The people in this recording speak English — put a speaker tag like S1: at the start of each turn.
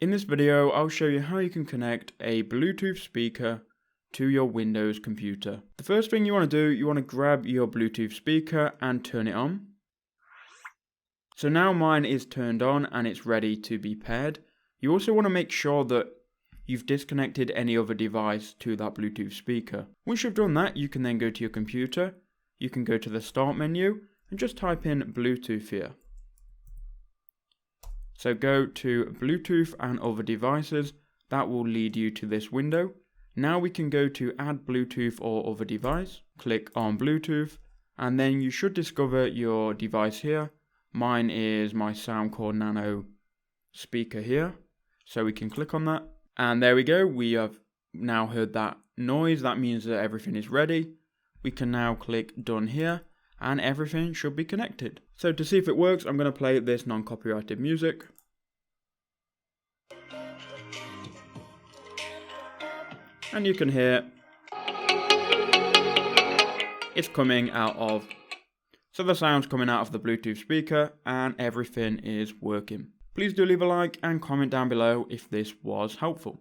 S1: In this video, I'll show you how you can connect a Bluetooth speaker to your Windows computer. The first thing you want to do, you want to grab your Bluetooth speaker and turn it on. So now mine is turned on and it's ready to be paired. You also want to make sure that you've disconnected any other device to that Bluetooth speaker. Once you've done that, you can then go to your computer. You can go to the Start menu and just type in Bluetooth here. So go to Bluetooth and other devices. That will lead you to this window. Now we can go to Add Bluetooth or other device. Click on Bluetooth and then you should discover your device here. Mine is my Soundcore Nano speaker here. So we can click on that. And there we go. We have now heard that noise. That means that everything is ready. We can now click Done here and everything should be connected. So to see if it works, I'm going to play this non-copyrighted music. And you can hear it's coming out of, so the sound's coming out of the Bluetooth speaker and everything is working. Please do leave a like and comment down below if this was helpful.